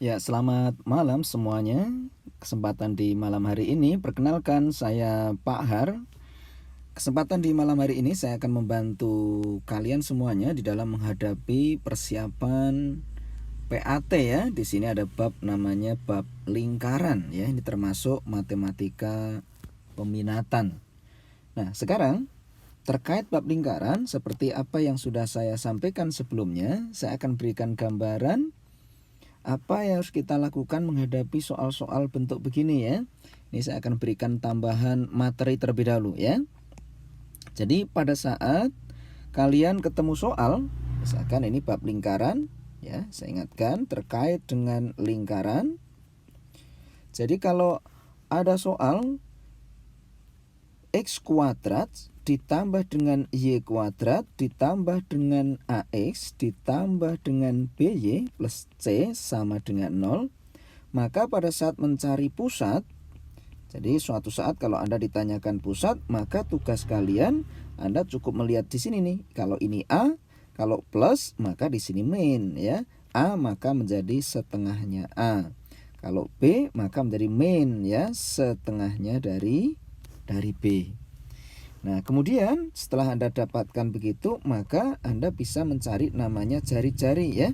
Ya, selamat malam semuanya. Kesempatan di malam hari ini, perkenalkan saya Pak Har. Kesempatan di malam hari ini saya akan membantu kalian semuanya di dalam menghadapi persiapan PAT ya. Di sini ada bab namanya bab lingkaran ya. Ini termasuk matematika peminatan. Nah, sekarang terkait bab lingkaran, seperti apa yang sudah saya sampaikan sebelumnya, saya akan berikan gambaran apa yang harus kita lakukan menghadapi soal-soal bentuk begini ya. Ini saya akan berikan tambahan materi terlebih dahulu ya. Jadi pada saat kalian ketemu soal, misalkan ini bab lingkaran ya, saya ingatkan terkait dengan lingkaran. Jadi kalau ada soal X kuadrat ditambah dengan Y kuadrat ditambah dengan AX ditambah dengan BY plus C sama dengan 0, maka pada saat mencari pusat, jadi suatu saat kalau Anda ditanyakan pusat, maka tugas kalian Anda cukup melihat di sini nih. Kalau ini A, kalau plus maka di sini min ya. A maka menjadi setengahnya A. Kalau B maka menjadi min ya, setengahnya dari B. Nah, kemudian setelah Anda dapatkan begitu, maka Anda bisa mencari namanya jari-jari ya.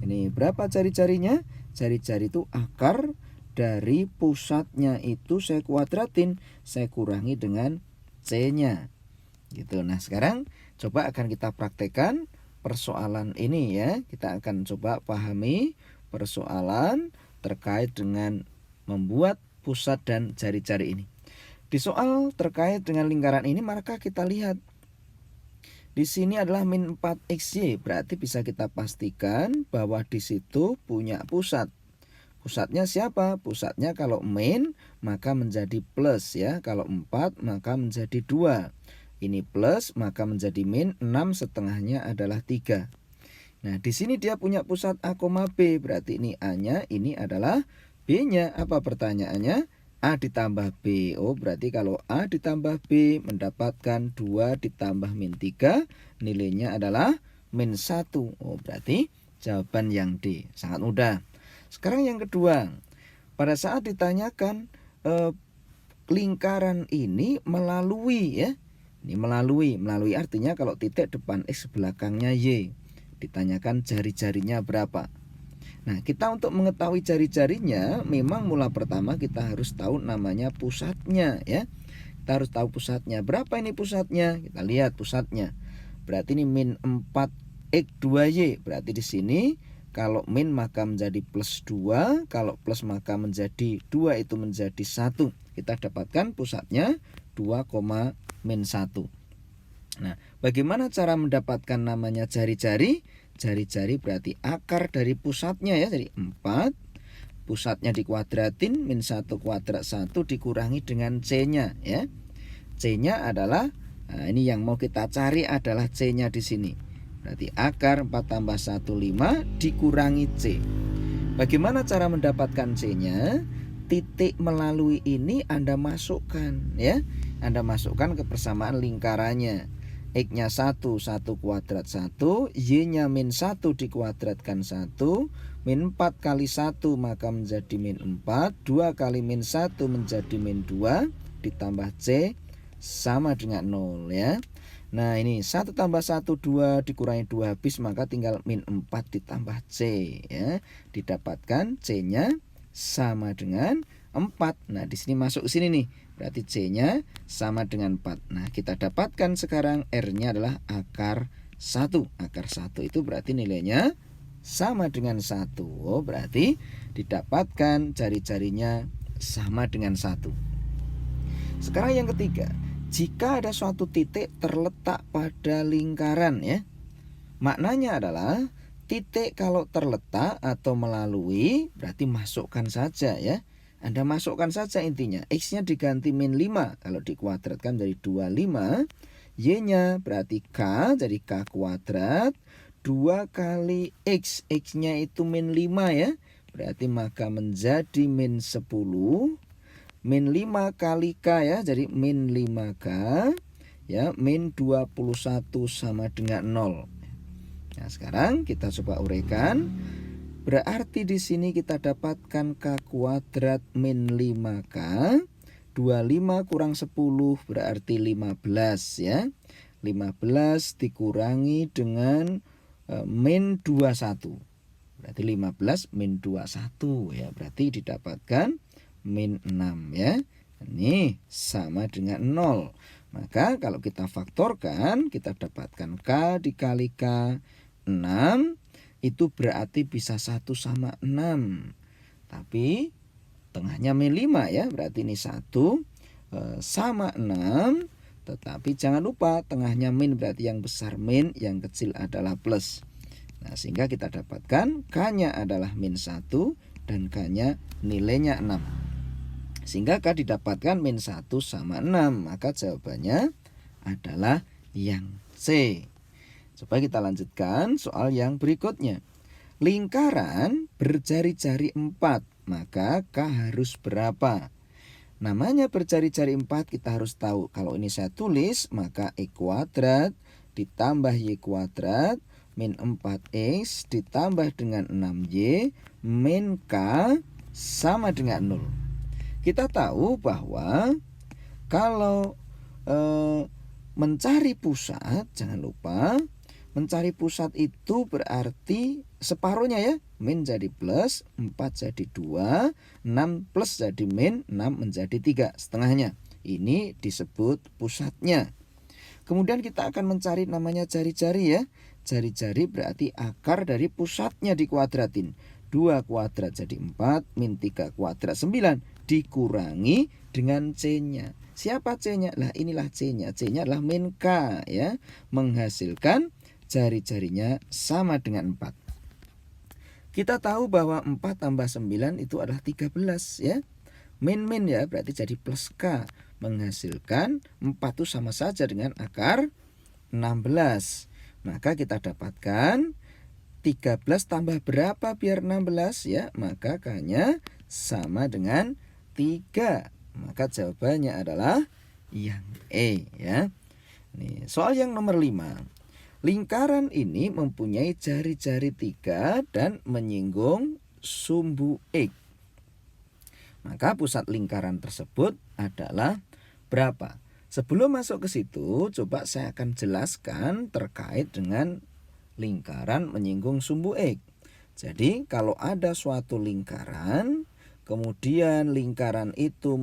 Ini berapa jari-jarinya? Jari-jari itu akar dari pusatnya itu saya kuadratin, saya kurangi dengan C-nya. Gitu. Nah, sekarang coba akan kita praktekkan persoalan ini ya. Kita akan coba pahami persoalan terkait dengan membuat pusat dan jari-jari ini. Di soal terkait dengan lingkaran ini, maka kita lihat di sini adalah min 4xy, berarti bisa kita pastikan bahwa di situ punya pusat. Pusatnya siapa? Pusatnya kalau min maka menjadi plus ya, kalau 4 maka menjadi 2. Ini plus maka menjadi min, 6 setengahnya adalah 3. Nah, di sini dia punya pusat A, B, berarti ini A-nya, ini adalah B-nya. Apa pertanyaannya? A ditambah B. Oh, berarti kalau A ditambah B mendapatkan 2 ditambah min 3, nilainya adalah min 1. Oh, berarti jawaban yang D. Sangat mudah. Sekarang yang kedua, pada saat ditanyakan lingkaran ini melalui ya. Ini melalui artinya kalau titik depan X belakangnya Y. Ditanyakan jari-jarinya berapa. Nah, kita untuk mengetahui jari-jarinya, memang mula pertama kita harus tahu namanya pusatnya ya. Kita harus tahu pusatnya. Berapa ini pusatnya? Kita lihat pusatnya. Berarti ini min 4x2y. Berarti di sini kalau min maka menjadi plus 2, kalau plus maka menjadi 2, itu menjadi 1. Kita dapatkan pusatnya 2, min 1. Nah, bagaimana cara mendapatkan namanya jari-jari? Jari-jari berarti akar dari pusatnya ya. Jadi 4, pusatnya dikuadratin, min 1 kuadrat 1 dikurangi dengan C-nya ya. C-nya adalah, nah ini yang mau kita cari adalah C-nya di sini. Berarti akar 4 tambah 1, 5 dikurangi C. Bagaimana cara mendapatkan C-nya? Titik melalui ini Anda masukkan ya. Anda masukkan ke persamaan lingkarannya. X-nya 1 kuadrat 1, Y-nya min 1 dikuadratkan 1, min 4 kali 1 maka menjadi min 4, 2 kali min 1 menjadi min 2, ditambah C sama dengan 0 ya. Nah, ini 1 tambah 1, 2 dikurangi 2 habis, maka tinggal min 4 ditambah C ya. Didapatkan C-nya sama dengan 4. Nah, di sini masuk ke sini nih. Berarti C-nya sama dengan 4. Nah, kita dapatkan sekarang R-nya adalah akar 1. Akar 1 itu berarti nilainya sama dengan 1. Oh, berarti didapatkan jari-jarinya sama dengan 1. Sekarang yang ketiga, jika ada suatu titik terletak pada lingkaran ya. Maknanya adalah titik kalau terletak atau melalui berarti masukkan saja ya. Anda masukkan saja intinya. X-nya diganti min 5. Kalau dikuadratkan dari 25. Y-nya berarti K. Jadi K kuadrat. 2 kali X. X-nya itu min 5 ya. Berarti maka menjadi min 10. Min 5 kali K ya. Jadi min 5K. Ya, min 21 sama dengan 0. Nah, sekarang kita coba uraikan. Berarti di sini kita dapatkan K kuadrat min 5K. 25 kurang 10 berarti 15 ya. 15 dikurangi dengan min 21. Berarti 15 min 21 ya. Berarti didapatkan min 6 ya. Ini sama dengan 0. Maka kalau kita faktorkan, kita dapatkan K dikali K 6. Itu berarti bisa 1 sama 6. Tapi tengahnya min 5 ya. Berarti ini 1 sama 6. Tetapi jangan lupa tengahnya min, berarti yang besar min, yang kecil adalah plus. Nah, sehingga kita dapatkan K-nya adalah min 1 dan K-nya nilainya 6. Sehingga K didapatkan min 1 sama 6. Maka jawabannya adalah yang C. Coba kita lanjutkan soal yang berikutnya. Lingkaran berjari-jari 4, maka K harus berapa? Namanya berjari-jari 4, kita harus tahu. Kalau ini saya tulis, maka E kuadrat ditambah Y kuadrat min 4X ditambah dengan 6Y min K sama dengan 0. Kita tahu bahwa kalau mencari pusat, jangan lupa mencari pusat itu berarti separuhnya ya. Min jadi plus, 4 jadi 2, 6 plus jadi min, 6 menjadi 3 setengahnya. Ini disebut pusatnya. Kemudian kita akan mencari namanya jari-jari ya. Jari-jari berarti akar dari pusatnya dikuadratin. 2 kuadrat jadi 4, min 3 kuadrat 9 dikurangi dengan C-nya. Siapa C-nya? Lah inilah C-nya. C-nya adalah min K ya. Menghasilkan jari-jarinya sama dengan 4. Kita tahu bahwa 4 tambah 9 itu adalah 13 ya. Min ya berarti jadi plus K. Menghasilkan 4 itu sama saja dengan akar 16. Maka kita dapatkan 13 tambah berapa biar 16 ya. Maka K-nya sama dengan 3. Maka jawabannya adalah yang E ya. Nih, soal yang nomor 5. Lingkaran ini mempunyai jari-jari 3 dan menyinggung sumbu X. Maka pusat lingkaran tersebut adalah berapa? Sebelum masuk ke situ, coba saya akan jelaskan terkait dengan lingkaran menyinggung sumbu X. Jadi kalau ada suatu lingkaran, kemudian lingkaran itu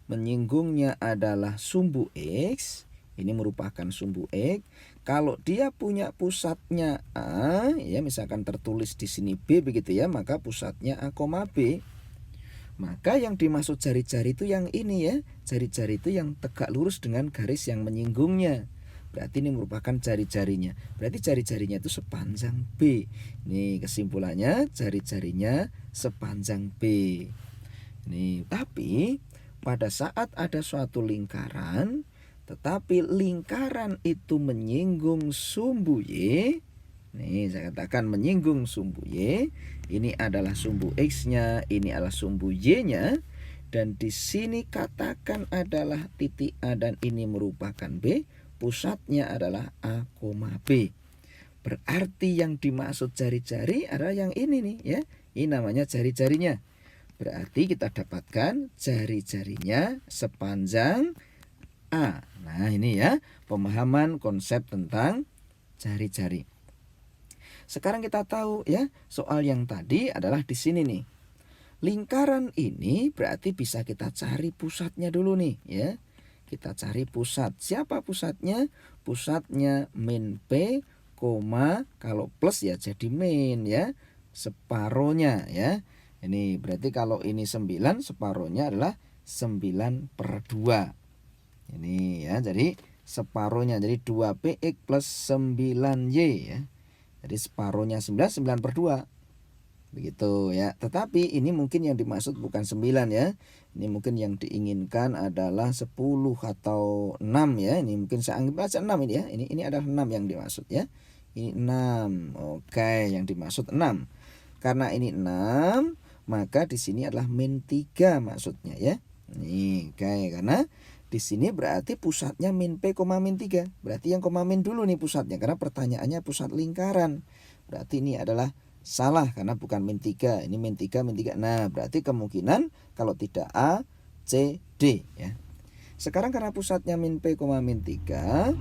menyinggungnya adalah sumbu X. Ini merupakan sumbu X. Kalau dia punya pusatnya A, ya misalkan tertulis di sini B begitu ya, maka pusatnya A, B. Maka yang dimaksud jari-jari itu yang ini ya. Jari-jari itu yang tegak lurus dengan garis yang menyinggungnya. Berarti ini merupakan jari-jarinya. Berarti jari-jarinya itu sepanjang B. Nih kesimpulannya, jari-jarinya sepanjang B. Nih, tapi pada saat ada suatu lingkaran, tetapi lingkaran itu menyinggung sumbu Y. Nih saya katakan menyinggung sumbu Y. Ini adalah sumbu X-nya, ini adalah sumbu Y-nya. Dan di sini katakan adalah titik A dan ini merupakan B. Pusatnya adalah A, B. Berarti yang dimaksud jari-jari adalah yang ini nih ya. Ini namanya jari-jarinya. Berarti kita dapatkan jari-jarinya sepanjang A. Nah ini ya pemahaman konsep tentang jari-jari. Sekarang kita tahu ya soal yang tadi adalah di sini nih. Lingkaran ini berarti bisa kita cari pusatnya dulu nih ya. Kita cari pusat. Siapa pusatnya? Pusatnya min P, kalau plus ya jadi min ya. Separohnya ya. Ini berarti kalau ini 9, separohnya adalah 9/2. Ini ya, jadi separohnya jadi 2PX plus 9Y ya. Jadi separohnya 9/2. Begitu ya. Tetapi ini mungkin yang dimaksud bukan 9 ya. Ini mungkin yang diinginkan adalah 10 atau 6 ya. Ini mungkin saya anggap aja 6 ini ya. Ini adalah 6 yang dimaksud ya. Ini 6. Oke, yang dimaksud 6. Karena ini 6, maka di sini adalah min 3 maksudnya ya. Nih, oke, karena di sini berarti pusatnya min P, min 3. Berarti yang min dulu nih pusatnya, karena pertanyaannya pusat lingkaran. Berarti ini adalah salah karena bukan min 3. Ini min 3, min 3. Nah, berarti kemungkinan kalau tidak A, C, D ya. Sekarang karena pusatnya min P, min 3,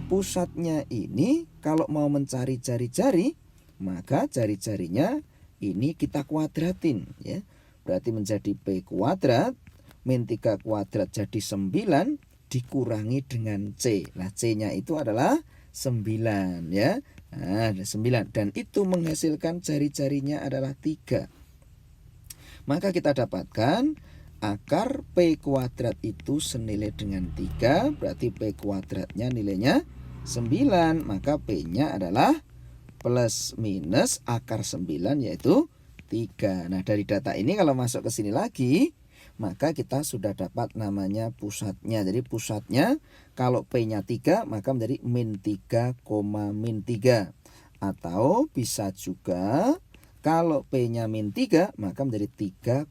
pusatnya ini kalau mau mencari jari-jari, maka jari-jarinya ini kita kuadratin ya. Berarti menjadi P kuadrat min 3 kuadrat jadi 9 dikurangi dengan C. Nah, C-nya itu adalah 9 ya. Nah, 9 dan itu menghasilkan jari-jarinya adalah 3. Maka kita dapatkan akar P kuadrat itu senilai dengan 3, berarti P kuadratnya nilainya 9, maka P-nya adalah plus minus akar 9 yaitu 3. Nah, dari data ini kalau masuk ke sini lagi, maka kita sudah dapat namanya pusatnya. Jadi pusatnya kalau P-nya 3 maka menjadi min 3, min 3. Atau bisa juga kalau P-nya min 3 maka menjadi 3,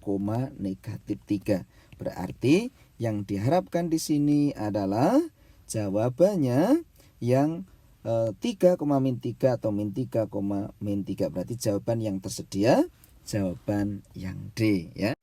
negatif 3. Berarti yang diharapkan di sini adalah jawabannya yang 3, min 3 atau min 3, min 3. Berarti jawaban yang tersedia jawaban yang D ya.